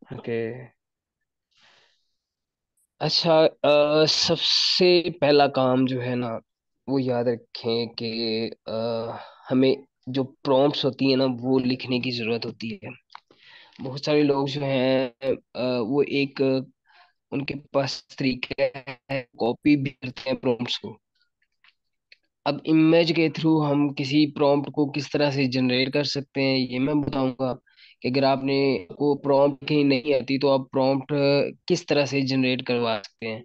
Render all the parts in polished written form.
Okay. अच्छा, सबसे पहला काम जो है ना, वो याद रखें कि हमें जो प्रॉम्प्ट्स होती है ना वो लिखने की जरूरत होती है। बहुत सारे लोग जो हैं वो एक उनके पास तरीका है, कॉपी भी करते हैं प्रॉम्प्ट्स को। अब इमेज के थ्रू हम किसी प्रॉम्प्ट को किस तरह से जनरेट कर सकते हैं ये मैं बताऊंगा। कि अगर आपने को प्रॉम्प्ट ही नहीं आती तो आप प्रॉम्प्ट किस तरह से जनरेट करवा सकते हैं।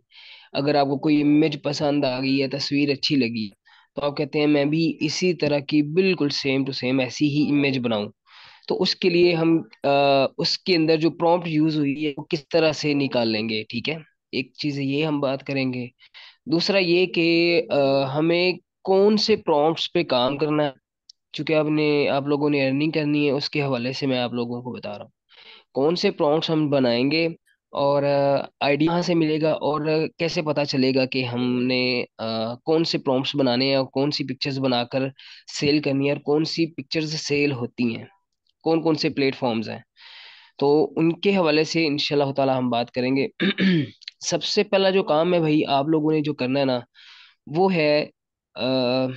अगर आपको कोई इमेज पसंद आ गई है, तस्वीर अच्छी लगी, तो आप कहते हैं मैं भी इसी तरह की बिल्कुल सेम टू सेम ऐसी ही इमेज बनाऊं। तो उसके लिए हम उसके अंदर जो प्रॉम्प्ट यूज हुई है वो किस तरह से निकाल लेंगे, ठीक है। एक चीज ये हम बात करेंगे। दूसरा ये कि हमें कौन से प्रॉम्प्ट्स पे काम करना है। चूंकि आप लोगों ने अर्निंग करनी है, उसके हवाले से मैं आप लोगों को बता रहा हूँ कौन से प्रॉम्प्ट्स हम बनाएंगे। और आइडिया कहाँ से मिलेगा, और कैसे पता चलेगा कि हमने कौन से प्रॉम्प्ट्स बनाने हैं और कौन सी पिक्चर्स बनाकर सेल करनी है और कौन सी पिक्चर्स सेल होती हैं, कौन कौन से प्लेटफॉर्म्स हैं। तो उनके हवाले से इंशाल्लाह ताला हम बात करेंगे। सबसे पहला जो काम है भाई, आप लोगों ने जो करना है ना, वो है आ,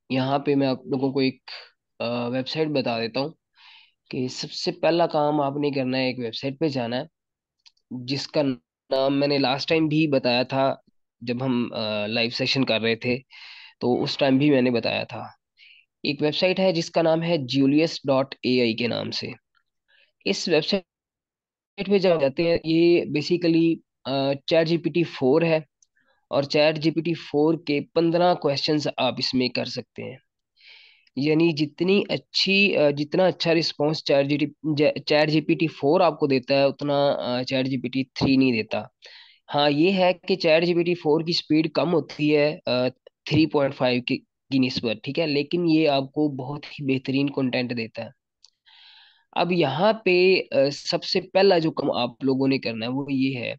यहाँ पे मैं आप लोगों को एक वेबसाइट बता देता हूँ। कि सबसे पहला काम आपने करना है, एक वेबसाइट पे जाना है जिसका नाम मैंने लास्ट टाइम भी बताया था जब हम लाइव सेशन कर रहे थे। तो उस टाइम भी मैंने बताया था। एक वेबसाइट है जिसका नाम है julius.ai के नाम से। इस वेबसाइट पे जब जाते हैं, ये बेसिकली ChatGPT 4 है। और ChatGPT 4 के 15 क्वेश्चंस आप इसमें कर सकते हैं। यानी जितना अच्छा रिस्पॉन्स चैट जीपीटी 4 आपको देता है, उतना ChatGPT 3 नहीं देता। हाँ, ये है कि ChatGPT 4 की स्पीड कम होती है 3.5 की निस्बत, ठीक है, लेकिन ये आपको बहुत ही बेहतरीन कंटेंट देता है। अब यहाँ पे सबसे पहला जो काम आप लोगों ने करना है वो ये है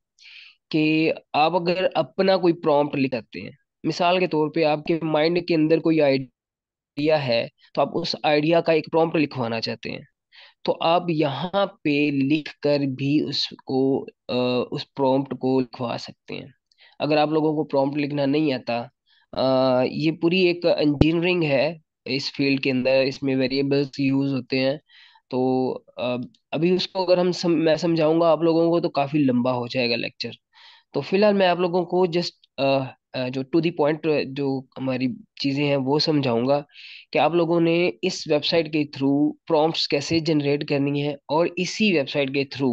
कि आप अगर अपना कोई प्रॉम्प्ट लिखते हैं, मिसाल के तौर पे आपके माइंड के अंदर कोई आइडिया है, तो आप उस आइडिया का एक प्रॉम्प्ट लिखवाना चाहते हैं। तो आप यहाँ पे लिख कर भी उस प्रॉम्प्ट को लिखवा सकते हैं। अगर आप लोगों को प्रॉम्प्ट लिखना नहीं आता, ये पूरी एक इंजीनियरिंग है इस फील्ड के अंदर, इसमें वेरिएबल्स यूज होते हैं। तो अभी उसको अगर मैं समझाऊंगा आप लोगों को तो काफी लंबा हो जाएगा लेक्चर। तो फिलहाल मैं आप लोगों को जस्ट जो टू दी पॉइंट जो हमारी चीजें हैं वो समझाऊंगा कि आप लोगों ने इस वेबसाइट के थ्रू प्रॉम्प्ट्स कैसे जनरेट करनी है। और इसी वेबसाइट के थ्रू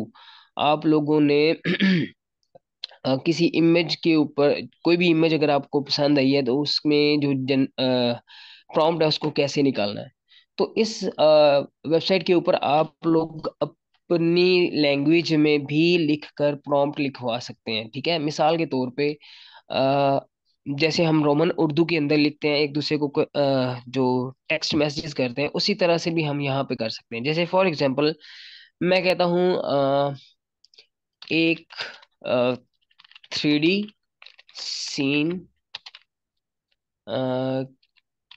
आप लोगों ने किसी इमेज के ऊपर, कोई भी इमेज अगर आपको पसंद आई है तो उसमें जो प्रॉम्प्ट है उसको कैसे निकालना है। तो इस वेबसाइट के ऊपर आप लोग अपनी लैंग्वेज में भी लिखकर प्रॉम्प्ट लिखवा सकते हैं, ठीक है। मिसाल के तौर पे अ, जैसे हम रोमन उर्दू के अंदर लिखते हैं एक दूसरे को जो टेक्स्ट मैसेजेस करते हैं, उसी तरह से भी हम यहाँ पे कर सकते हैं। जैसे फॉर एग्जांपल मैं कहता हूँ एक 3D सीन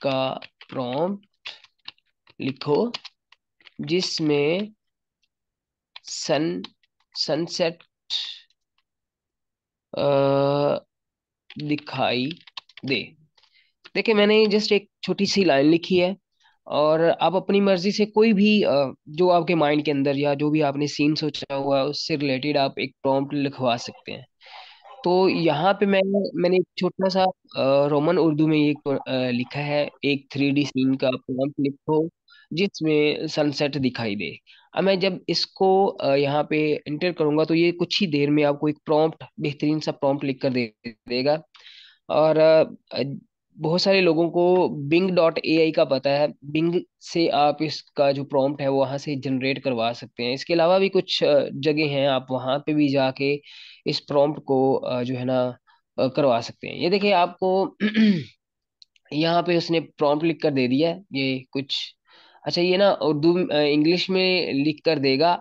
का प्रॉम्प्ट लिखो जिसमें सन सनसेट दिखाई दे। देखिए, मैंने जस्ट एक छोटी सी लाइन लिखी है। और आप अपनी मर्जी से कोई भी जो आपके माइंड के अंदर या जो भी आपने सीन सोचा हुआ है उससे रिलेटेड आप एक प्रॉम्प्ट लिखवा सकते हैं। तो यहाँ पे मैंने एक छोटा सा रोमन उर्दू में एक लिखा है, एक 3D सीन का प्रॉम्प्ट लिखो जिसमें सनसेट दिखाई दे। अब मैं जब इसको यहाँ पे इंटर करूंगा तो ये कुछ ही देर में आपको एक प्रॉम्प्ट, बेहतरीन सा प्रॉम्प्ट लिख कर दे देगा। और बहुत सारे लोगों को Bing.ai का पता है। बिंग से आप इसका जो प्रॉम्प्ट है वो वहाँ से जनरेट करवा सकते हैं। इसके अलावा भी कुछ जगह हैं, आप वहाँ पे भी जाके इस प्रॉम्प्ट को जो है ना करवा सकते हैं। ये देखिए आपको यहाँ पे उसने प्रॉम्प्ट लिख कर दे दिया है ये कुछ। अच्छा, ये ना उर्दू इंग्लिश में लिख कर देगा।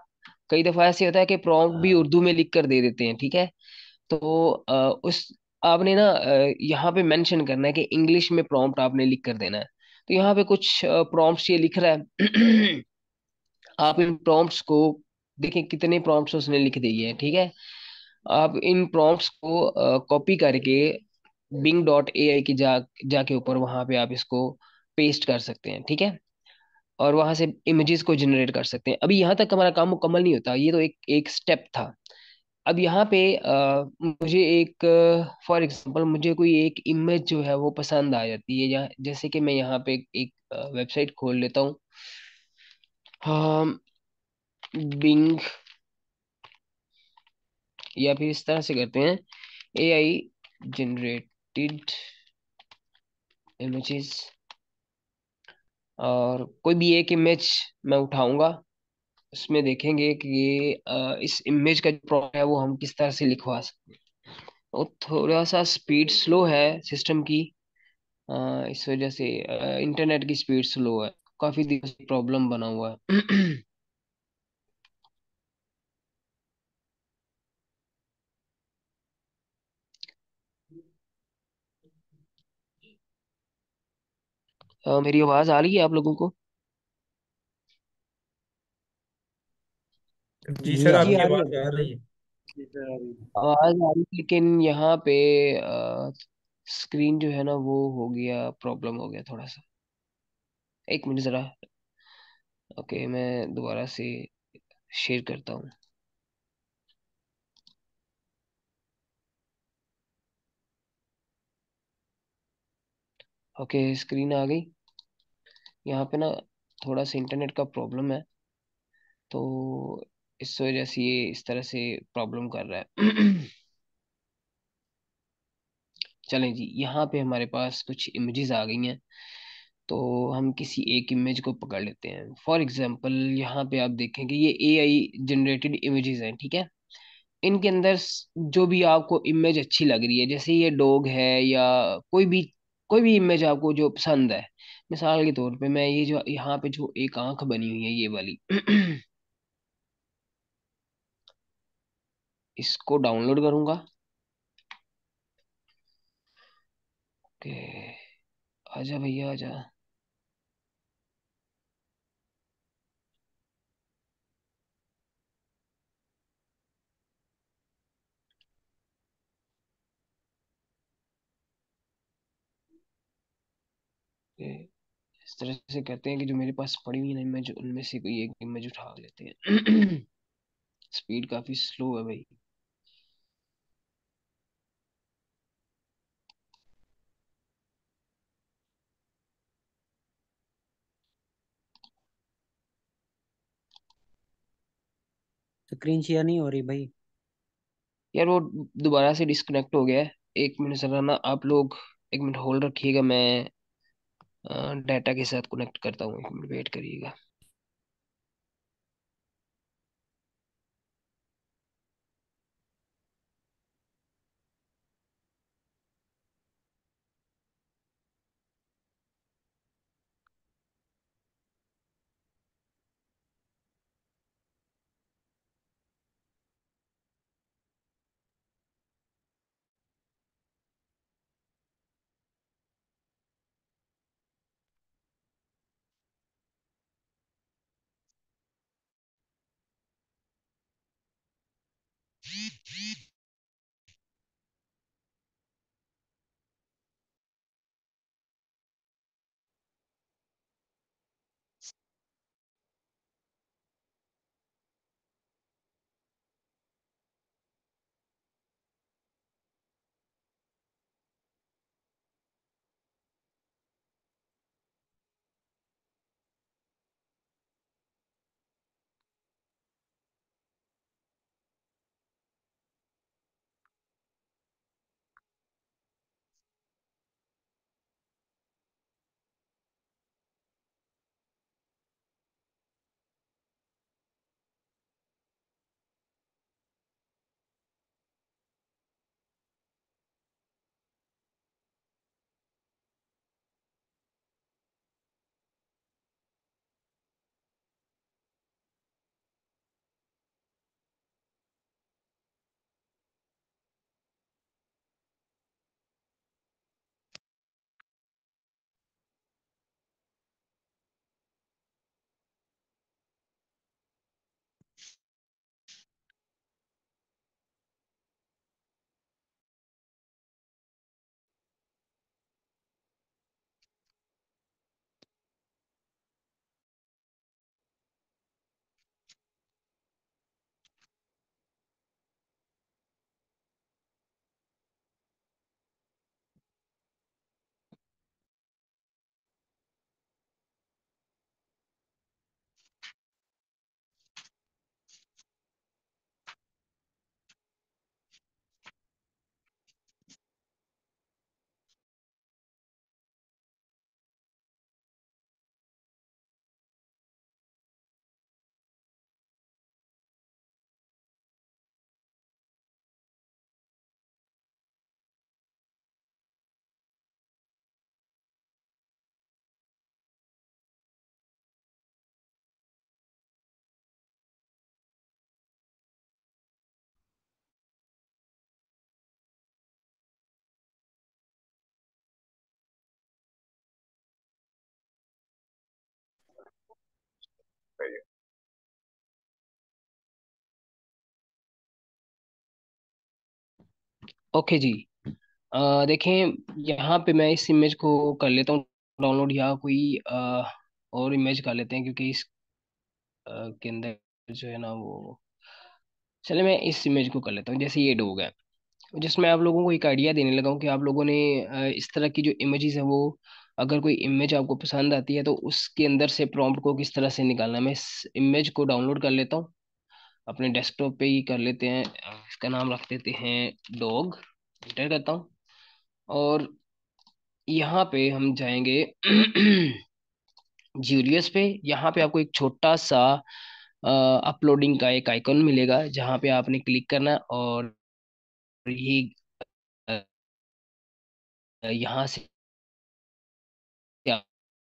कई दफा ऐसे होता है कि प्रॉम्प्ट भी उर्दू में लिख कर दे देते हैं, ठीक है। तो उस आपने ना यहाँ पे मेंशन करना है कि इंग्लिश में प्रॉम्प्ट आपने लिख कर देना है। तो यहाँ पे कुछ प्रॉम्प्ट्स ये लिख रहा है। आप इन प्रॉम्प्ट्स को देखें कितने प्रॉम्प्ट्स उसने लिख दिए हैं, ठीक है। आप इन प्रॉम्प्ट्स को कॉपी करके बिंग डॉट ए आई की जाके ऊपर वहां पे आप इसको पेस्ट कर सकते हैं, ठीक है। और वहां से इमेजेस को जनरेट कर सकते हैं। अभी यहाँ तक हमारा काम मुकम्मल नहीं होता, ये तो एक एक स्टेप था। अब यहाँ पे मुझे एक, फॉर एग्जांपल मुझे कोई एक इमेज जो है वो पसंद आ जाती है, या जैसे कि मैं यहाँ पे एक वेबसाइट खोल लेता हूँ। बिंग, या फिर इस तरह से करते हैं, ए आई जनरेटेड इमेजेस। और कोई भी एक इमेज मैं उठाऊंगा, उसमें देखेंगे कि ये इस इमेज का जो प्रॉम्प्ट है वो हम किस तरह से लिखवा सकते हैं। और थोड़ा सा स्पीड स्लो है सिस्टम की, इस वजह से इंटरनेट की स्पीड स्लो है, काफी दिनों से प्रॉब्लम बना हुआ है। मेरी आवाज आ रही है आप लोगों को? जी जी सर, आ जी आपकी आ रही आवाज है, आ रही है। आवाज आ रही है, लेकिन यहाँ पे स्क्रीन जो है ना वो हो गया, प्रॉब्लम हो गया थोड़ा सा। एक मिनट जरा। ओके, मैं दोबारा से शेयर करता हूँ। ओके, स्क्रीन आ गई। यहाँ पे ना थोड़ा सा इंटरनेट का प्रॉब्लम है, तो इस वजह से ये इस तरह से प्रॉब्लम कर रहा है। चलें जी, यहाँ पे हमारे पास कुछ इमेजेस आ गई हैं। तो हम किसी एक इमेज को पकड़ लेते हैं। फॉर एग्जांपल यहाँ पे आप देखेंगे ये एआई जनरेटेड इमेजेस हैं, ठीक है। इनके अंदर जो भी आपको इमेज अच्छी लग रही है, जैसे ये डॉग है या कोई भी इमेज आपको जो पसंद है। मिसाल के तौर पे मैं ये जो यहाँ पे जो एक आंख बनी हुई है ये वाली, इसको डाउनलोड करूंगा। ओके, आजा भैया आजा। ओके, इस तरह से करते हैं कि जो मेरे पास पड़ी हुई है ना इमेज, उनमें से कोई एक इमेज उठा लेते हैं। स्पीड काफी स्लो है भाई। स्क्रीन शेयर नहीं हो रही भाई। यार वो दोबारा से डिस्कनेक्ट हो गया है। एक मिनट जरा ना आप लोग, एक मिनट होल्ड रखिएगा, मैं डाटा के साथ कनेक्ट करता हूँ, एक मिनट वेट करिएगा। ओके जी। देखें, यहाँ पे मैं इस इमेज को कर लेता हूँ डाउनलोड, या कोई और इमेज कर लेते हैं, क्योंकि इस के अंदर जो है ना वो, चले मैं इस इमेज को कर लेता हूँ। जैसे ये डॉग है, जिसमें आप लोगों को एक आइडिया देने लगा हूँ कि आप लोगों ने इस तरह की जो इमेजेस है वो, अगर कोई इमेज आपको पसंद आती है तो उसके अंदर से प्रॉम्प्ट को किस तरह से निकालना है। मैं इस इमेज को डाउनलोड कर लेता हूँ, अपने डेस्कटॉप पे ही कर लेते हैं। इसका नाम रख देते हैं डॉग। एंटर करता हूँ, और यहाँ पे हम जाएंगे जूलियस पे। यहाँ पे आपको एक छोटा सा अपलोडिंग का एक आइकॉन मिलेगा, जहाँ पे आपने क्लिक करना है, और ये यहाँ से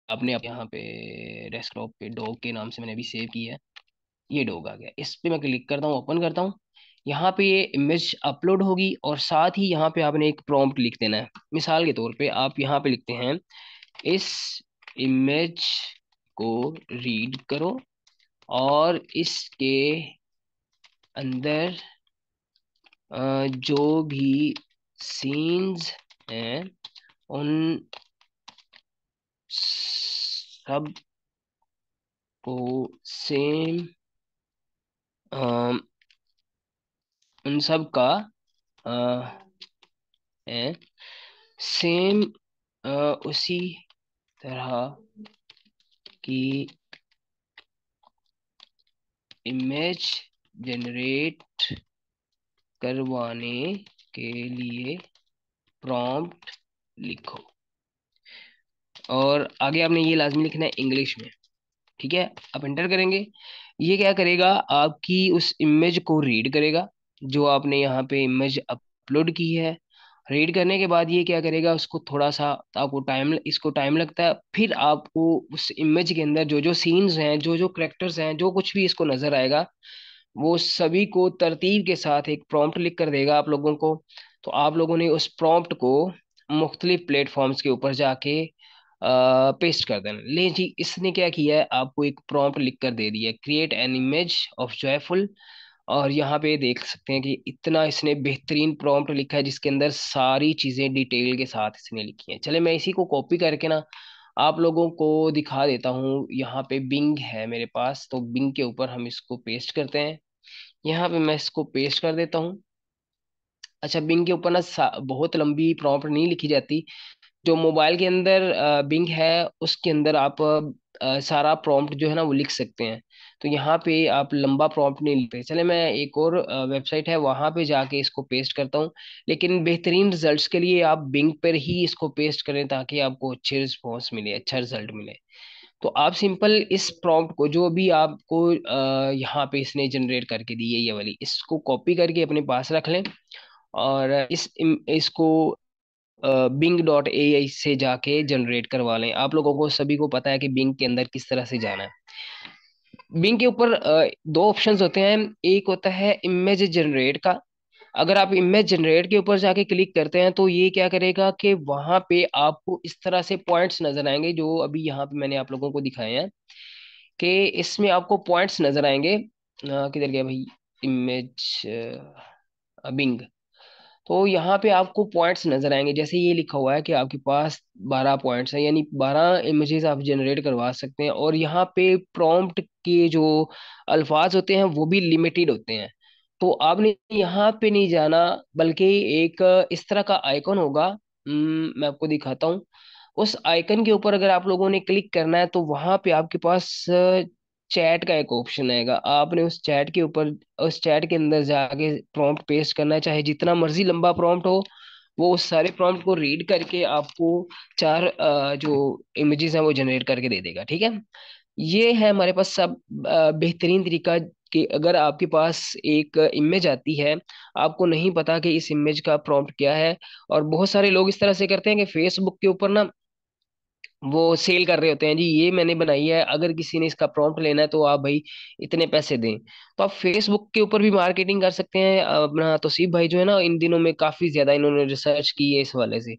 आपने यहाँ पे डेस्कटॉप पे डॉग के नाम से मैंने अभी सेव किया है। ये डॉग आ गया, इस पे मैं क्लिक करता हूँ, ओपन करता हूँ। यहाँ पे ये इमेज अपलोड होगी, और साथ ही यहाँ पे आपने एक प्रॉम्प्ट लिख देना है। मिसाल के तौर पे आप यहाँ पे लिखते हैं, इस इमेज को रीड करो, और इसके अंदर जो भी सीन्स हैं उन सब को सेम, उन सब का अ, है सेम, उसी तरह की इमेज जनरेट करवाने के लिए प्रॉम्प्ट लिखो। और आगे आपने ये लाजमी लिखना है इंग्लिश में। ठीक है, आप एंटर करेंगे। ये क्या करेगा, आपकी उस इमेज को रीड करेगा, जो आपने यहाँ पे इमेज अपलोड की है। रीड करने के बाद ये क्या करेगा, उसको थोड़ा सा, आपको टाइम, इसको टाइम लगता है, फिर आपको उस इमेज के अंदर जो जो सीन्स हैं, जो जो करेक्टर्स हैं, जो कुछ भी इसको नजर आएगा, वो सभी को तरतीब के साथ एक प्रॉम्प्ट लिख कर देगा आप लोगों को। तो आप लोगों ने उस प्रॉम्प्ट को मुख्तलिफ प्लेटफॉर्म्स के ऊपर जाके पेस्ट कर देना। ले जी, इसने क्या किया है, आपको एक प्रॉम्प्ट लिख कर दे दिया, create an image of joyful. और यहाँ पे देख सकते हैं कि इतना इसने बेहतरीन प्रॉम्प्ट लिखा है, जिसके अंदर सारी चीजें डिटेल के साथ इसने लिखी हैं। चले मैं इसी को कॉपी करके ना आप लोगों को दिखा देता हूँ। यहाँ पे बिंग है मेरे पास, तो बिंग के ऊपर हम इसको पेस्ट करते हैं। यहाँ पे मैं इसको पेस्ट कर देता हूँ। अच्छा, बिंग के ऊपर ना बहुत लंबी प्रॉम्प्ट नहीं लिखी जाती। जो मोबाइल के अंदर बिंग है, उसके अंदर आप सारा प्रॉम्प्ट जो है ना वो लिख सकते हैं। तो यहाँ पे आप लंबा प्रॉम्प्ट नहीं लिखते। चले मैं एक और वेबसाइट है वहां पे जाके इसको पेस्ट करता हूँ। लेकिन बेहतरीन रिजल्ट्स के लिए आप बिंग पर ही इसको पेस्ट करें, ताकि आपको अच्छे रिस्पॉन्स मिले, अच्छा रिजल्ट मिले। तो आप सिंपल इस प्रॉम्प्ट को, जो भी आपको यहाँ पे इसने जनरेट करके दी है ये वाली, इसको कॉपी करके अपने पास रख लें, और इसको bing.ai से जाके जनरेट करवा लें। आप लोगों को सभी को पता है कि बिंग के अंदर किस तरह से जाना है। बिंग के ऊपर दो ऑप्शंस होते हैं। एक होता है इमेज जनरेट का। अगर आप इमेज जनरेट के ऊपर जाके क्लिक करते हैं, तो ये क्या करेगा कि वहां पे आपको इस तरह से पॉइंट्स नजर आएंगे, जो अभी यहाँ पे मैंने आप लोगों को दिखाए हैं, कि इसमें आपको पॉइंट्स नजर आएंगे। किधर गया भाई, इमेज बिंग। तो यहाँ पे आपको पॉइंट्स नजर आएंगे, जैसे ये लिखा हुआ है कि आपके पास 12 पॉइंट्स हैं, यानी 12 इमेजेस आप जनरेट करवा सकते हैं। और यहाँ पे प्रॉम्प्ट के जो अल्फाज होते हैं वो भी लिमिटेड होते हैं। तो आपने यहाँ पे नहीं जाना, बल्कि एक इस तरह का आइकन होगा। मैं आपको दिखाता हूँ। उस आइकन के ऊपर अगर आप लोगों ने क्लिक करना है, तो वहां पे आपके पास चैट का एक ऑप्शन आएगा। आपने उस चैट के ऊपर, उस चैट के अंदर जाके प्रॉम्प्ट पेस्ट करना है, चाहे जितना मर्जी लंबा प्रॉम्प्ट हो। वो उस सारे प्रॉम्प्ट को रीड करके आपको चार जो इमेजेस हैं वो जनरेट करके दे देगा। ठीक है, ये है हमारे पास सब बेहतरीन तरीका। कि अगर आपके पास एक इमेज आती है, आपको नहीं पता कि इस इमेज का प्रॉम्प्ट क्या है। और बहुत सारे लोग इस तरह से करते हैं कि फेसबुक के ऊपर ना वो सेल कर रहे होते हैं, जी ये मैंने बनाई है, अगर किसी ने इसका प्रॉम्प्ट लेना है तो आप भाई इतने पैसे दें। तो आप फेसबुक के ऊपर भी मार्केटिंग कर सकते हैं। अपना तौसीफ भाई जो है ना, इन दिनों में काफी ज्यादा इन्होंने रिसर्च की है इस वाले से।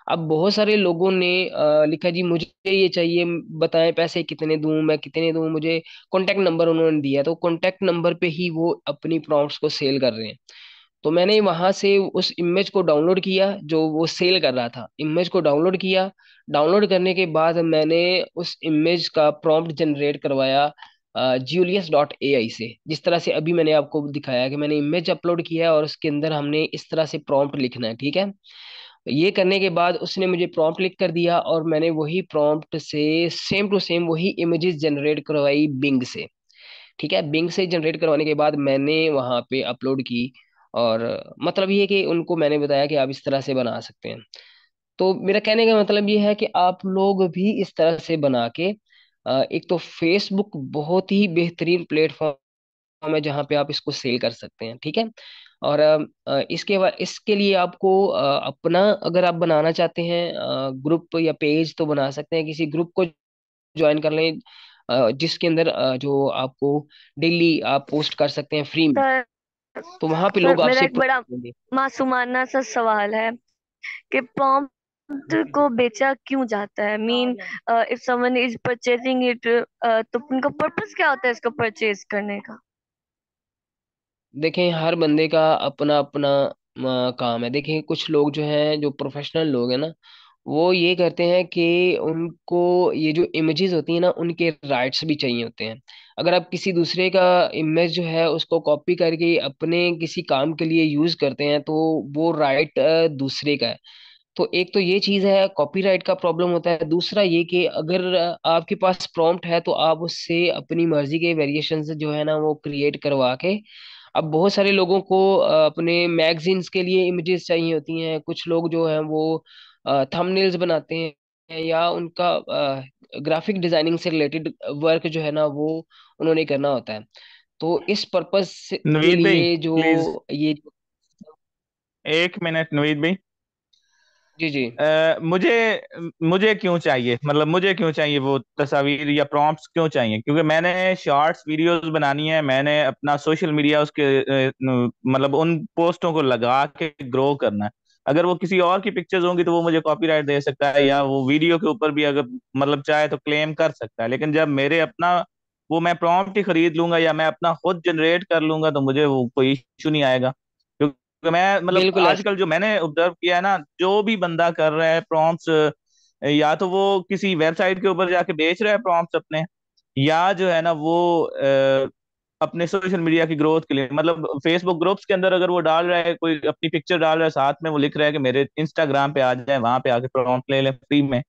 अब बहुत सारे लोगों ने लिखा जी मुझे ये चाहिए, बताएं पैसे कितने दूं, मैं कितने दूं, मुझे कॉन्टैक्ट नंबर उन्होंने दिया, तो कॉन्टैक्ट नंबर पे ही वो अपनी प्रॉम्प्ट्स को सेल कर रहे हैं। तो मैंने वहां से उस इमेज को डाउनलोड किया जो वो सेल कर रहा था, इमेज को डाउनलोड किया। डाउनलोड करने के बाद मैंने उस इमेज का प्रॉम्प्ट जनरेट करवाया Julius.ai से। जिस तरह से अभी मैंने आपको दिखाया कि मैंने इमेज अपलोड किया है और उसके अंदर हमने इस तरह से प्रॉम्प्ट लिखना है, ठीक है। ये करने के बाद उसने मुझे प्रॉम्प्ट लिख कर दिया और मैंने वही प्रॉम्प्ट से सेम टू सेम वही इमेजेस जनरेट करवाई बिंग से। ठीक है, बिंग से जनरेट करवाने के बाद मैंने वहां पे अपलोड की। और मतलब ये है कि उनको मैंने बताया कि आप इस तरह से बना सकते हैं। तो मेरा कहने का मतलब ये है कि आप लोग भी इस तरह से बना के एक तो फेसबुक बहुत ही बेहतरीन प्लेटफॉर्म है जहाँ पे आप इसको सेल कर सकते हैं, ठीक है। और इसके बाद इसके लिए आपको अपना अगर आप बनाना चाहते हैं ग्रुप या पेज तो बना सकते हैं, किसी ग्रुप को ज्वाइन कर लें जिसके अंदर जो आपको डेली आप पोस्ट कर सकते हैं फ्री में। सर तो वहां पे सर लोग मेरा आपसे एक बड़ा देंगे। मासूमाना सा सवाल है कि प्रॉम्प्ट को बेचा क्यों जाता है? Mean if someone is purchasing it, तो उनका पर्पस क्या होता है इसको परचेज करने का? देखें, हर बंदे का अपना अपना काम है। देखें, कुछ लोग जो हैं, जो प्रोफेशनल लोग हैं ना, वो ये करते हैं कि उनको ये जो इमेजेस होती हैं ना, उनके राइट्स भी चाहिए होते हैं। अगर आप किसी दूसरे का इमेज जो है उसको कॉपी करके अपने किसी काम के लिए यूज करते हैं तो वो राइट दूसरे का है। तो एक तो ये चीज है, कॉपीराइट का प्रॉब्लम होता है। दूसरा ये कि अगर आपके पास प्रॉम्प्ट है तो आप उससे अपनी मर्जी के वेरिएशन जो है ना वो क्रिएट करवा के। अब बहुत सारे लोगों को अपने मैगजीन्स के लिए इमेजेस चाहिए होती हैं, कुछ लोग जो हैं वो थंबनेल्स बनाते हैं या उनका ग्राफिक डिजाइनिंग से रिलेटेड वर्क जो है ना वो उन्होंने करना होता है। तो इस पर्पस के नवीद भाई लिए जो प्लीज, ये। 1 मिनट नवीद भाई। जी जी। मुझे मुझे क्यों चाहिए, मतलब मुझे क्यों चाहिए वो तस्वीर या प्रॉम्प्ट्स क्यों चाहिए? क्योंकि मैंने शॉर्ट्स वीडियोस बनानी है, मैंने अपना सोशल मीडिया उसके मतलब उन पोस्टों को लगा के ग्रो करना है। अगर वो किसी और की पिक्चर्स होंगी तो वो मुझे कॉपीराइट दे सकता है, या वो वीडियो के ऊपर भी अगर मतलब चाहे तो क्लेम कर सकता है। लेकिन जब मेरे अपना वो मैं प्रॉम्प्ट ही खरीद लूंगा या मैं अपना खुद जनरेट कर लूंगा तो मुझे वो कोई इशू नहीं आएगा। तो मैं मतलब बिल्कुल ऐसा। आजकल जो मैंने ऑब्जर्व किया है ना, जो भी बंदा कर रहा है प्रॉम्प्ट्स, या तो वो किसी वेबसाइट के ऊपर जाके बेच रहा है प्रॉम्प्ट्स अपने, या जो है ना वो अपने सोशल मीडिया की ग्रोथ के लिए, मतलब फेसबुक ग्रुप्स के अंदर अगर वो डाल रहा है, कोई अपनी पिक्चर डाल रहा है, साथ में वो लिख रहा है कि मेरे इंस्टाग्राम पे आ जाए, वहां पे आके प्रॉम्प्ट ले लें फ्री में।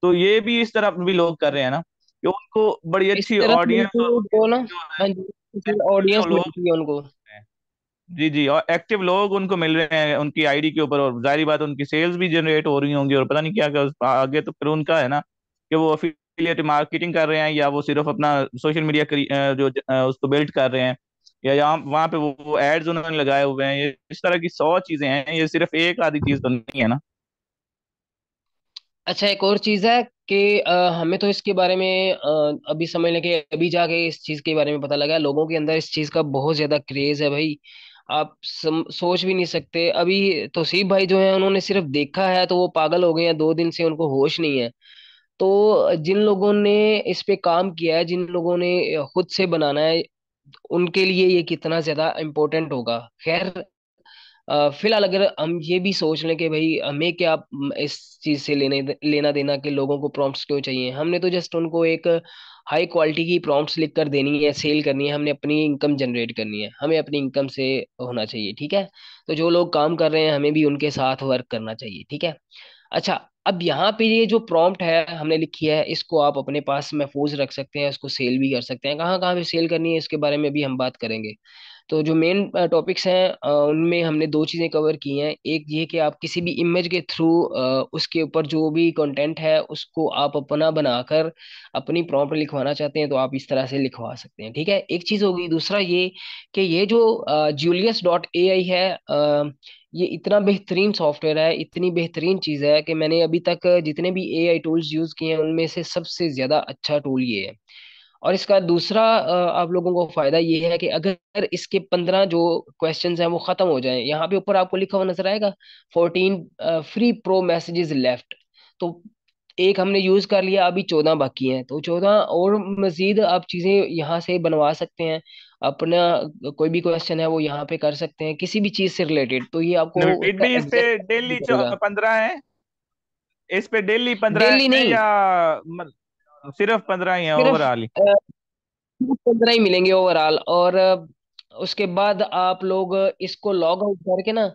तो ये भी इस तरह भी लोग कर रहे हैं ना, कि उनको बड़ी इस अच्छी तरफ ऑडियंस और उनको जो ना, जो हाँ है जी, इसमें एक्टिव जो ऑडियंस लोग मिलती है उनको। हैं, जी जी, और एक्टिव लोग उनको मिल रहे हैं उनकी आईडी के ऊपर, और जाहिर बात है उनकी सेल्स भी जनरेट हो रही होंगी, और पता नहीं क्या क्या आगे तो फिर उनका है ना कि वो अफिलिएट मार्केटिंग कर रहे हैं, या वो सिर्फ अपना सोशल मीडिया उसको बिल्ड कर रहे हैं, या यहाँ वहाँ पे वो एड्स उन्होंने लगाए हुए हैं। ये इस तरह की 100 चीजें हैं, ये सिर्फ एक आधी चीज तो नहीं है ना। अच्छा, एक और चीज है कि हमें तो इसके बारे में अभी समझ लें कि अभी जाके इस चीज के बारे में पता लगा, लोगों के अंदर इस चीज का बहुत ज्यादा क्रेज है भाई। आप सोच भी नहीं सकते। अभी तौसीफ भाई जो है उन्होंने सिर्फ देखा है तो वो पागल हो गए हैं, 2 दिन से उनको होश नहीं है। तो जिन लोगों ने इस पे काम किया है, जिन लोगों ने खुद से बनाना है, उनके लिए ये कितना ज्यादा इम्पोर्टेंट होगा। खैर, फिलहाल अगर हम ये भी सोच लें कि भाई हमें क्या इस चीज से लेना देना कि लोगों को प्रॉम्प्ट्स क्यों चाहिए, हमने तो जस्ट उनको एक हाई क्वालिटी की प्रॉम्प्ट्स लिख कर देनी है, सेल करनी है, हमने अपनी इनकम जनरेट करनी है, हमें अपनी इनकम से होना चाहिए, ठीक है। तो जो लोग काम कर रहे हैं हमें भी उनके साथ वर्क करना चाहिए, ठीक है। अच्छा, अब यहाँ पे ये जो प्रॉम्प्ट है हमने लिखी है, इसको आप अपने पास महफूज रख सकते हैं, इसको सेल भी कर सकते हैं। कहाँ कहाँ पे सेल करनी है इसके बारे में भी हम बात करेंगे। तो जो मेन टॉपिक्स हैं उनमें हमने 2 चीजें कवर की हैं। एक ये कि आप किसी भी इमेज के थ्रू उसके ऊपर जो भी कंटेंट है उसको आप अपना बनाकर अपनी प्रॉम्प्ट लिखवाना चाहते हैं तो आप इस तरह से लिखवा सकते हैं, ठीक है। एक चीज होगी। दूसरा ये कि ये जो Julius.ai है, ये इतना बेहतरीन सॉफ्टवेयर है, इतनी बेहतरीन चीज है कि मैंने अभी तक जितने भी एआई टूल्स यूज किए हैं उनमें से सबसे ज्यादा अच्छा टूल ये है। और इसका दूसरा आप लोगों को फायदा ये है कि अगर इसके 15 जो क्वेश्चंस हैं वो खत्म हो जाएं, यहाँ पे ऊपर आपको लिखा हुआ नजर आएगा 14 फ्री प्रो मैसेजेस लेफ्ट। तो एक हमने यूज कर लिया, अभी 14 बाकी हैं, तो 14 और मजीद आप चीजें यहाँ से बनवा सकते हैं अपना। कोई भी क्वेश्चन है वो यहाँ पे कर सकते हैं किसी भी चीज से रिलेटेड, तो ये आपको नवीद उसका भी इस पे एग्जैक्ट डेली करेगा। 15 है? इस पे डेली 15 डेली है नहीं, या सिर्फ 15 ही है सिर्फ ओवरऑल? 15 ही मिलेंगे ओवरऑल। और उसके बाद आप लोग इसको लॉग आउट करके ना,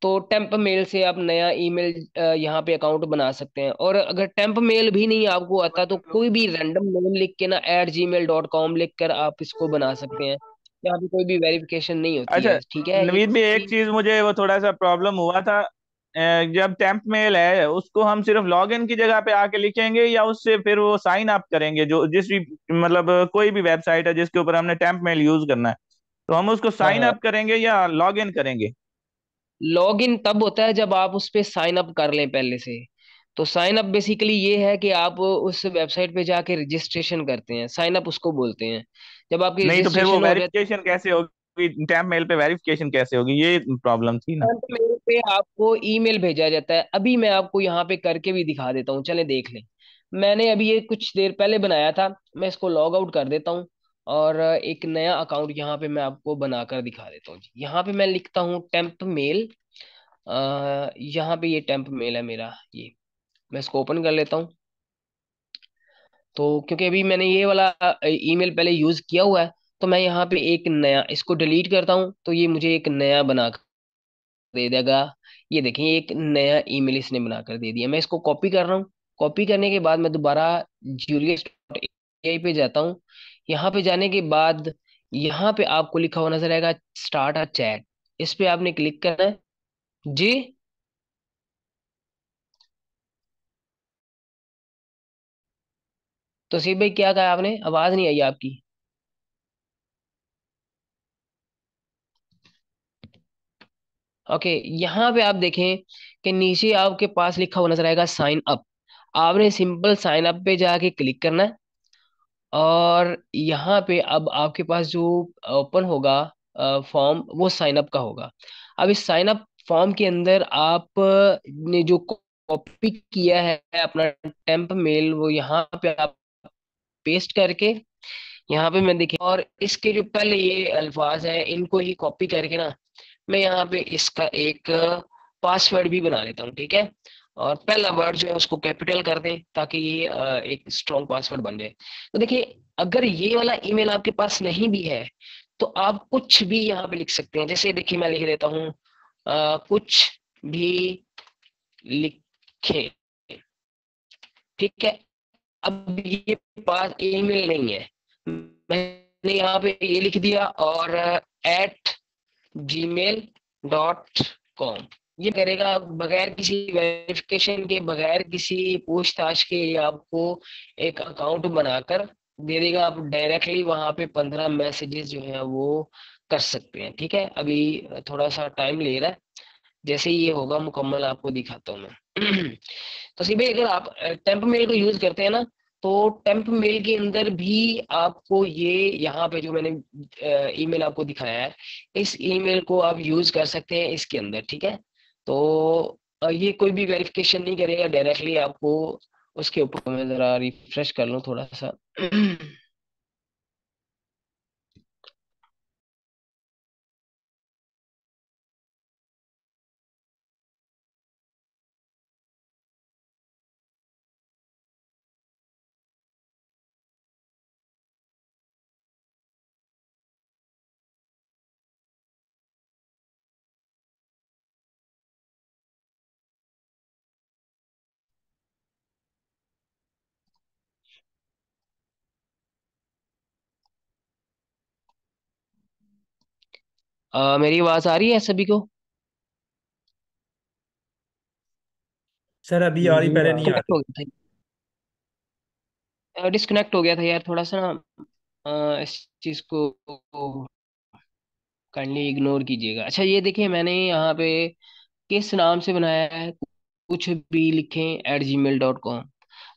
तो टेम्प मेल से आप नया ईमेल यहाँ पे अकाउंट बना सकते हैं। और अगर टेम्प मेल भी नहीं आपको आता तो कोई भी रैंडम नेम लिख के ना @gmail.com लिख कर आप इसको बना सकते हैं। यहाँ पे कोई भी वेरिफिकेशन नहीं होती अच्छा है, ठीक है ये नवीद भी, एक भी। चीज मुझे वो थोड़ा सा प्रॉब्लम हुआ था। जब टेम्प मेल है उसको हम सिर्फ लॉगिन की जगह पे आके लिखेंगे, या उससे फिर वो साइन अप करेंगे, जो जिस भी मतलब कोई भी वेबसाइट है जिसके ऊपर हमने टेम्प मेल यूज करना है, तो हम उसको हाँ साइन हाँ, अप करेंगे या लॉग इन करेंगे? लॉग इन तब होता है जब आप उस पे साइन अप कर लें पहले से। तो साइन अप बेसिकली ये है कि आप उस वेबसाइट पे जाके रजिस्ट्रेशन करते हैं, साइन अप उसको बोलते हैं। जब आपकी नहीं तो फिर वो रजिस्ट्रेशन हो जाए तो वेरिफिकेशन कैसे होगी? टेम्प मेल पे वेरिफिकेशन कैसे होगी, ये प्रॉब्लम थी ना। तुरंत मेल पे आपको ईमेल भेजा जाता है। अभी मैं आपको यहाँ पे करके भी दिखा देता हूँ, चले देख लें। मैंने अभी ये कुछ देर पहले बनाया था, मैं इसको लॉग आउट कर देता हूँ और एक नया अकाउंट यहाँ पे मैं आपको बनाकर दिखा देता हूँ जी। यहाँ पे मैं लिखता हूँ टेम्प मेल। यहाँ पे ये टेम्प मेल है मेरा, ये मैं इसको ओपन कर लेता हूँ। तो क्योंकि अभी मैंने ये वाला ईमेल पहले यूज किया हुआ है, तो मैं यहाँ पे एक नया इसको डिलीट करता हूँ, तो ये मुझे एक नया बना दे देगा। ये देखें, एक नया ईमेल इसने बनाकर दे दिया। मैं इसको कॉपी कर रहा हूँ। कॉपी करने के बाद मैं दोबारा julius.ai पे जाता हूँ। यहाँ पे जाने के बाद यहाँ पे आपको लिखा हुआ नजर आएगा स्टार्ट अ चैट। इस पे आपने क्लिक करना है जी। तो सिर्फ भाई क्या कहा आपने, आवाज नहीं आई आपकी। ओके, यहाँ पे आप देखें कि नीचे आपके पास लिखा हुआ नजर आएगा साइन अप। आपने सिंपल साइन अप पे जाके क्लिक करना है। और यहाँ पे अब आपके पास जो ओपन होगा फॉर्म, वो साइन अप का होगा। अब इस साइन अप फॉर्म के अंदर आप ने जो कॉपी किया है अपना टेम्प मेल, वो यहाँ पे आप पेस्ट करके यहाँ पे मैं देखिए, और इसके जो पहले ये अल्फाज हैं इनको ही कॉपी करके ना, मैं यहाँ पे इसका एक पासवर्ड भी बना लेता हूँ, ठीक है। और पहला वर्ड जो है उसको कैपिटल कर दें ताकि ये एक स्ट्रॉन्ग पासवर्ड बन जाए। तो देखिए, अगर ये वाला ईमेल आपके पास नहीं भी है तो आप कुछ भी यहाँ पे लिख सकते हैं। जैसे देखिए मैं लिख देता हूँ कुछ भी लिखे, ठीक है। अब ये पास ईमेल नहीं है, मैंने यहाँ पे ये लिख दिया और @gmail.com ये करेगा बगैर किसी वेरिफिकेशन के, बगैर किसी पूछताछ के। ये आपको एक अकाउंट बनाकर दे देगा। आप डायरेक्टली वहां पे 15 मैसेजेस जो है वो कर सकते हैं, ठीक है। अभी थोड़ा सा टाइम ले रहा है, जैसे ही ये होगा मुकम्मल आपको दिखाता हूँ मैं। तो सी भाई, अगर आप टेम्प मेल को यूज करते हैं ना, तो टेम्प मेल के अंदर भी आपको ये यहाँ पे जो मैंने ईमेल आपको दिखाया है, इस ईमेल को आप यूज कर सकते हैं इसके अंदर, ठीक है। तो ये कोई भी वेरिफिकेशन नहीं करेगा, डायरेक्टली आपको उसके ऊपर। मैं जरा रिफ्रेश कर लूँ थोड़ा सा। मेरी आवाज आ रही है सभी को? सर अभी आ रही, जी पहले हाँ। नहीं आ डिस्कनेक्ट रही। हो गया था, डिस्कनेक्ट हो गया था यार थोड़ा सा ना। इस चीज को काइंडली इग्नोर कीजिएगा। अच्छा, ये देखिए मैंने यहाँ पे किस नाम से बनाया है, कुछ भी लिखें @gmail.com।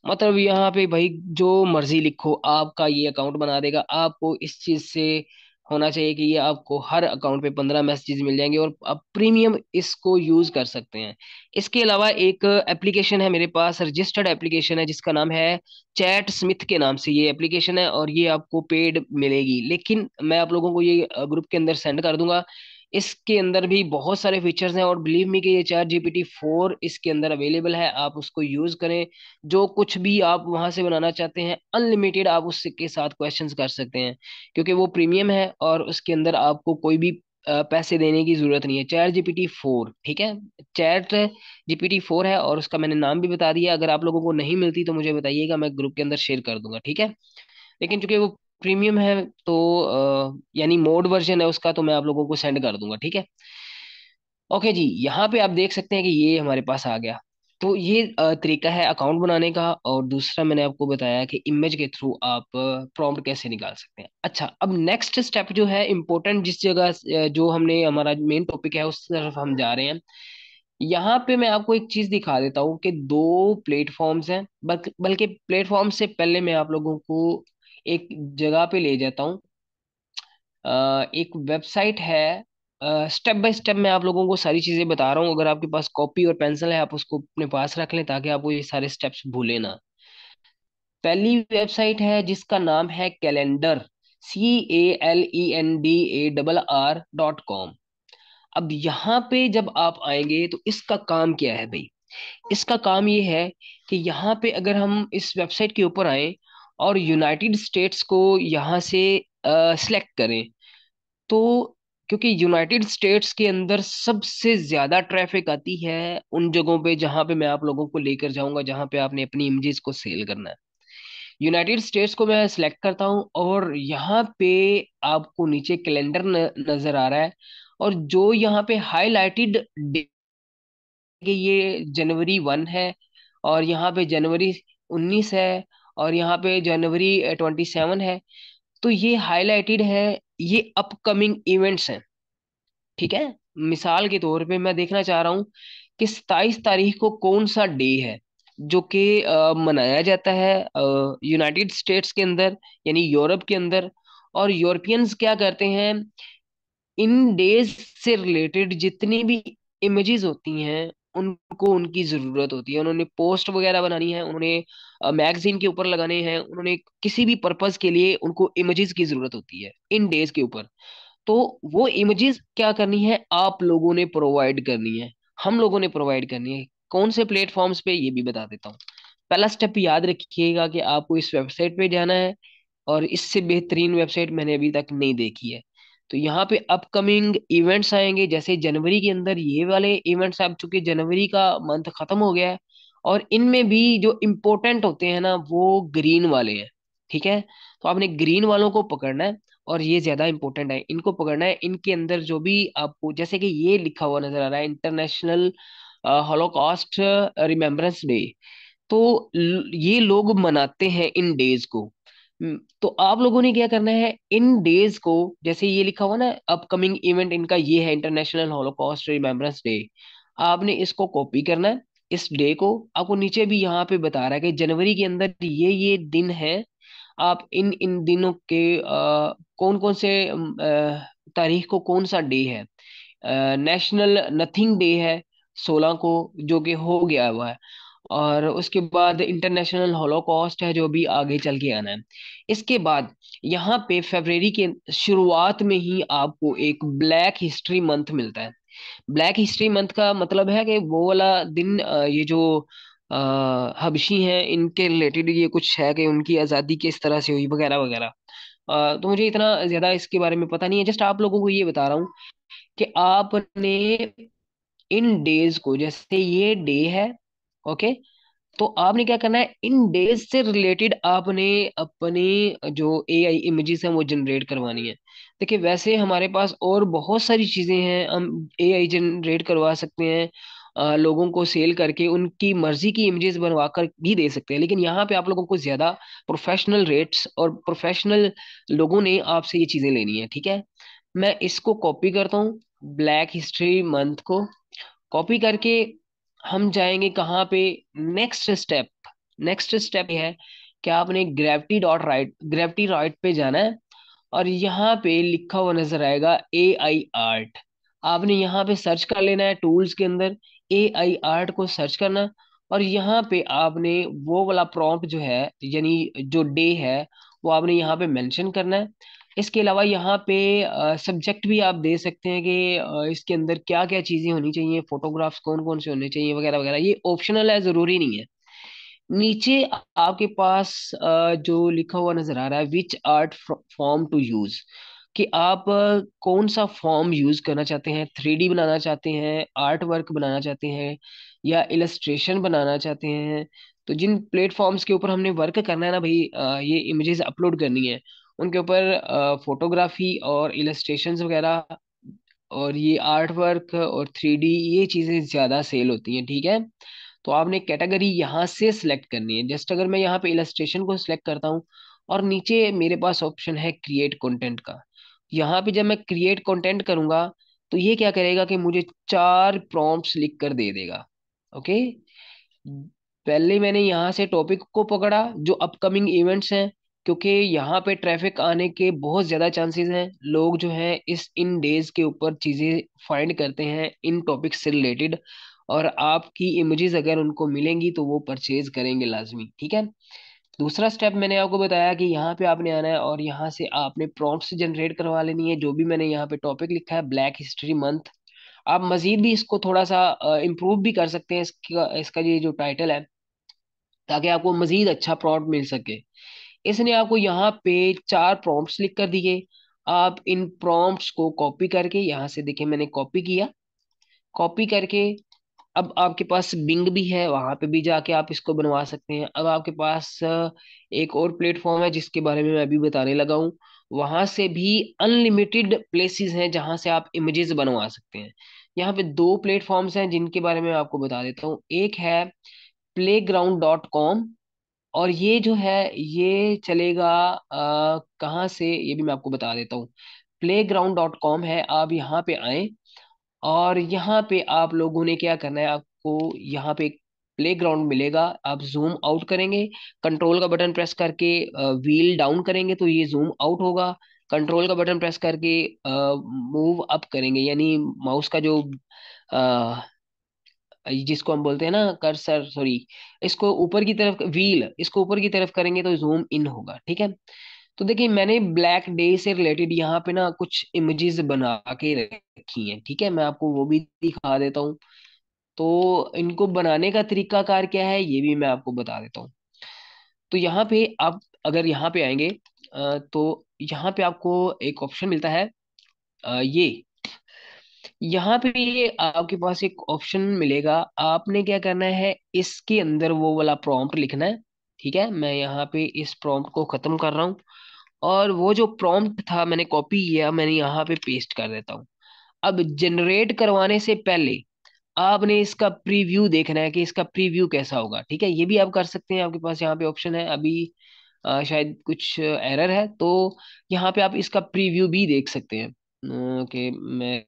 मतलब यहाँ पे भाई जो मर्जी लिखो, आपका ये अकाउंट बना देगा। आपको इस चीज से होना चाहिए कि ये आपको हर अकाउंट पे 15 मैसेजेस मिल जाएंगे और आप प्रीमियम इसको यूज कर सकते हैं। इसके अलावा एक एप्लीकेशन है मेरे पास, रजिस्टर्ड एप्लीकेशन है जिसका नाम है चैट स्मिथ के नाम से ये एप्लीकेशन है, और ये आपको पेड मिलेगी, लेकिन मैं आप लोगों को ये ग्रुप के अंदर सेंड कर दूंगा। इसके अंदर भी बहुत सारे फीचर्स हैं, और बिलीव मी कि ये ChatGPT 4 इसके अंदर अवेलेबल है, आप उसको यूज करें। जो कुछ भी आप वहां से बनाना चाहते हैं अनलिमिटेड आप उसके साथ क्वेश्चंस कर सकते हैं, क्योंकि वो प्रीमियम है और उसके अंदर आपको कोई भी पैसे देने की जरूरत नहीं है। ChatGPT 4, ठीक है, ChatGPT 4 है, और उसका मैंने नाम भी बता दिया। अगर आप लोगों को नहीं मिलती तो मुझे बताइएगा, मैं ग्रुप के अंदर शेयर कर दूंगा, ठीक है। लेकिन चूंकि वो प्रीमियम है तो यानी मोड वर्जन है उसका, तो मैं आप लोगों को सेंड कर दूंगा, ठीक है। ओके जी, यहाँ पे आप देख सकते हैं कि ये हमारे पास आ गया। तो ये तरीका है अकाउंट बनाने का, और दूसरा मैंने आपको बताया कि इमेज के थ्रू आप प्रॉम्प्ट कैसे निकाल सकते हैं। अच्छा, अब नेक्स्ट स्टेप जो है इम्पोर्टेंट, जिस जगह जो हमने हमारा मेन टॉपिक है उस तरफ हम जा रहे हैं। यहाँ पे मैं आपको एक चीज दिखा देता हूँ कि दो प्लेटफॉर्म्स हैं, बल्कि प्लेटफॉर्म से पहले मैं आप लोगों को एक जगह पे ले जाता हूँ। एक वेबसाइट है। स्टेप बाय स्टेप मैं आप लोगों को सारी चीजें बता रहा हूँ। अगर आपके पास कॉपी और पेंसिल है आप उसको अपने पास रख लें, ताकि आपको ये सारे स्टेप्स भूले ना। पहली वेबसाइट है जिसका नाम है कैलेंडर, CALENDARR.com। अब यहाँ पे जब आप आएंगे तो इसका काम क्या है भाई? इसका काम ये है कि यहाँ पे अगर हम इस वेबसाइट के ऊपर आए और यूनाइटेड स्टेट्स को यहाँ से सिलेक्ट करें, तो क्योंकि यूनाइटेड स्टेट्स के अंदर सबसे ज्यादा ट्रैफिक आती है उन जगहों पे जहां पे मैं आप लोगों को लेकर जाऊंगा, जहां पे आपने अपनी इमेजेस को सेल करना है। यूनाइटेड स्टेट्स को मैं सिलेक्ट करता हूं, और यहाँ पे आपको नीचे कैलेंडर नजर आ रहा है, और जो यहाँ पे हाईलाइटेड कि ये जनवरी 1 है, और यहाँ पे जनवरी 19 है, और यहाँ पे जनवरी 27 है। तो ये हाईलाइटेड है, ये अपकमिंग इवेंट्स हैं, ठीक है। मिसाल के तौर पे मैं देखना चाह रहा हूँ कि 27 तारीख को कौन सा डे है जो कि मनाया जाता है यूनाइटेड स्टेट्स के अंदर, यानी यूरोप के अंदर। और यूरोपियंस क्या करते हैं, इन डेज से रिलेटेड जितनी भी इमेजेस होती हैं उनको उनकी जरूरत होती है। उन्होंने पोस्ट वगैरह बनानी है, उन्होंने मैगजीन के ऊपर लगाने हैं, उन्होंने किसी भी पर्पस के लिए उनको इमेजेस की जरूरत होती है इन डेज के ऊपर। तो वो इमेजेस क्या करनी है, आप लोगों ने प्रोवाइड करनी है, हम लोगों ने प्रोवाइड करनी है। कौन से प्लेटफॉर्म्स पे ये भी बता देता हूँ। पहला स्टेप याद रखिएगा कि आपको इस वेबसाइट पे जाना है, और इससे बेहतरीन वेबसाइट मैंने अभी तक नहीं देखी है। तो यहाँ पे अपकमिंग इवेंट्स आएंगे, जैसे जनवरी के अंदर ये वाले इवेंट्स, अब चूंकि जनवरी का मंथ खत्म हो गया है, और इनमें भी जो इम्पोर्टेंट होते हैं ना वो ग्रीन वाले हैं, ठीक है। तो आपने ग्रीन वालों को पकड़ना है, और ये ज्यादा इंपॉर्टेंट है, इनको पकड़ना है। इनके अंदर जो भी आपको, जैसे कि ये लिखा हुआ नजर आ रहा है, इंटरनेशनल हॉलोकॉस्ट रिमेम्बरेंस डे। तो ये लोग मनाते हैं इन डेज को। तो आप लोगों ने क्या करना है, इन डेज को, जैसे ये लिखा हुआ ना अपकमिंग इवेंट इनका ये है इंटरनेशनल हॉलोकॉस्ट रिमेम्बरेंस डे, आपने इसको कॉपी करना है। इस डे को आपको नीचे भी यहाँ पे बता रहा है कि जनवरी के अंदर ये दिन है। आप इन इन दिनों के कौन कौन से तारीख को कौन सा डे है। नेशनल नथिंग डे है 16 को, जो कि हो गया हुआ है। और उसके बाद इंटरनेशनल हॉलोकॉस्ट है जो भी आगे चल के आना है। इसके बाद यहाँ पे फरवरी के शुरुआत में ही आपको एक ब्लैक हिस्ट्री मंथ मिलता है। ब्लैक हिस्ट्री मंथ का मतलब है कि वो वाला दिन, ये जो हबशी हैं इनके रिलेटेड ये कुछ है कि उनकी आज़ादी किस तरह से हुई वगैरह वगैरह। तो मुझे इतना ज्यादा इसके बारे में पता नहीं है, जस्ट आप लोगों को ये बता रहा हूँ कि आपने इन डेज को, जैसे ये डे है, ओके, तो आपने क्या करना है, इन डेज से रिलेटेड आपने अपने जो AI इमेजेस हैं वो जनरेट करवानी है। देखिए वैसे हमारे पास और बहुत सारी चीजें हैं, हम AI जनरेट करवा सकते हैं, लोगों को सेल करके उनकी मर्जी की इमेजेस बनवा कर भी दे सकते हैं। लेकिन यहाँ पे आप लोगों को ज्यादा प्रोफेशनल रेट्स और प्रोफेशनल लोगों ने आपसे ये चीजें लेनी है, ठीक है। मैं इसको कॉपी करता हूँ, ब्लैक हिस्ट्री मंथ को कॉपी करके हम जाएंगे कहाँ पे, नेक्स्ट स्टेप। नेक्स्ट स्टेप ये है कि आपने ग्रेविटी राइट पे जाना है, और यहाँ पे लिखा हुआ नजर आएगा AI आर्ट। आपने यहाँ पे सर्च कर लेना है टूल्स के अंदर, AI आर्ट को सर्च करना। और यहाँ पे आपने वो वाला प्रॉम्प्ट जो है, यानी जो डे है, वो आपने यहाँ पे मेंशन करना है। इसके अलावा यहाँ पे सब्जेक्ट भी आप दे सकते हैं कि इसके अंदर क्या क्या चीजें होनी चाहिए, फोटोग्राफ्स कौन कौन से होने चाहिए वगैरह वगैरह। ये ऑप्शनल है, जरूरी नहीं है। नीचे आपके पास जो लिखा हुआ नजर आ रहा है, which art form to use, कि आप कौन सा फॉर्म यूज करना चाहते हैं। 3D बनाना चाहते हैं, आर्ट वर्क बनाना चाहते हैं, या इलस्ट्रेशन बनाना चाहते हैं। तो जिन प्लेटफॉर्म्स के ऊपर हमने वर्क करना है ना भाई, ये इमेजेस अपलोड करनी है, उनके ऊपर फोटोग्राफी और इलस्ट्रेशंस वगैरह और ये आर्ट वर्क और 3D, ये चीजें ज्यादा सेल होती हैं, ठीक है। तो आपने कैटेगरी यहाँ से सिलेक्ट करनी है। जस्ट अगर मैं यहाँ पे इलस्ट्रेशन को सिलेक्ट करता हूँ, और नीचे मेरे पास ऑप्शन है क्रिएट कंटेंट का। यहाँ पे जब मैं क्रिएट कंटेंट करूंगा, तो ये क्या करेगा कि मुझे 4 प्रॉम्प्ट्स लिख कर दे देगा। ओके, पहले मैंने यहाँ से टॉपिक को पकड़ा जो अपकमिंग इवेंट्स हैं, क्योंकि यहाँ पे ट्रैफिक आने के बहुत ज्यादा चांसेस हैं। लोग जो हैं इस इन डेज के ऊपर चीजें फाइंड करते हैं इन टॉपिक से रिलेटेड, और आपकी इमेजेस अगर उनको मिलेंगी तो वो परचेज करेंगे लाजमी, ठीक है। दूसरा स्टेप मैंने आपको बताया कि यहाँ पे आपने आना है और यहाँ से आपने प्रॉम्प्ट्स जनरेट करवा लेनी है। जो भी मैंने यहाँ पे टॉपिक लिखा है, ब्लैक हिस्ट्री मंथ, आप मजीद भी इसको थोड़ा सा इम्प्रूव भी कर सकते हैं, इसका इसका ये जो टाइटल है, ताकि आपको मजीद अच्छा प्रॉम्प्ट मिल सके। इसने आपको यहाँ पे 4 प्रॉम्प्ट्स लिख कर दिए। आप इन प्रॉम्प्ट्स को कॉपी करके, यहाँ से देखिए मैंने कॉपी किया, कॉपी करके अब आपके पास बिंग भी है, वहां पे भी जाके आप इसको बनवा सकते हैं। अब आपके पास एक और प्लेटफॉर्म है जिसके बारे में मैं अभी बताने लगा हूँ। वहां से भी अनलिमिटेड प्लेसेस हैं जहां से आप इमेजेस बनवा सकते हैं। यहाँ पे 2 प्लेटफॉर्म्स हैं जिनके बारे में मैं आपको बता देता हूँ। एक है playground.com, और ये जो है ये चलेगा कहाँ से, ये भी मैं आपको बता देता हूँ। playground.com है, आप यहाँ पे आए और यहाँ पे आप लोगों ने क्या करना है, आपको यहाँ पे प्ले ग्राउंड मिलेगा। आप जूम आउट करेंगे, कंट्रोल का बटन प्रेस करके व्हील डाउन करेंगे तो ये जूम आउट होगा। कंट्रोल का बटन प्रेस करके मूव अप करेंगे, यानी माउस का जो अ, जिसको हम बोलते हैं ना कर्सर, सॉरी, इसको ऊपर की तरफ, व्हील इसको ऊपर की तरफ करेंगे तो जूम इन होगा, ठीक है। तो देखिए मैंने ब्लैक डे से रिलेटेड यहाँ पे ना कुछ इमेजेस बना के रखी हैं, ठीक है। मैं आपको वो भी दिखा देता हूँ। तो इनको बनाने का तरीकाकार क्या है ये भी मैं आपको बता देता हूँ। तो यहाँ पे आप अगर यहाँ पे आएंगे, तो यहाँ पे आपको एक ऑप्शन मिलता है, ये यहाँ पे ये आपके पास एक ऑप्शन मिलेगा। आपने क्या करना है, इसके अंदर वो वाला प्रॉम्प्ट लिखना है, ठीक है। मैं यहाँ पे इस प्रॉम्प्ट को खत्म कर रहा हूँ, और वो जो प्रॉम्प्ट था मैंने कॉपी किया, मैंने यहाँ पे पेस्ट कर देता हूँ। अब जनरेट करवाने से पहले आपने इसका प्रीव्यू देखना है कि इसका प्रीव्यू कैसा होगा, ठीक है। ये भी आप कर सकते हैं, आपके पास यहाँ पे ऑप्शन है। अभी शायद कुछ एरर है, तो यहाँ पे आप इसका प्रीव्यू भी देख सकते हैं। ओके, मैं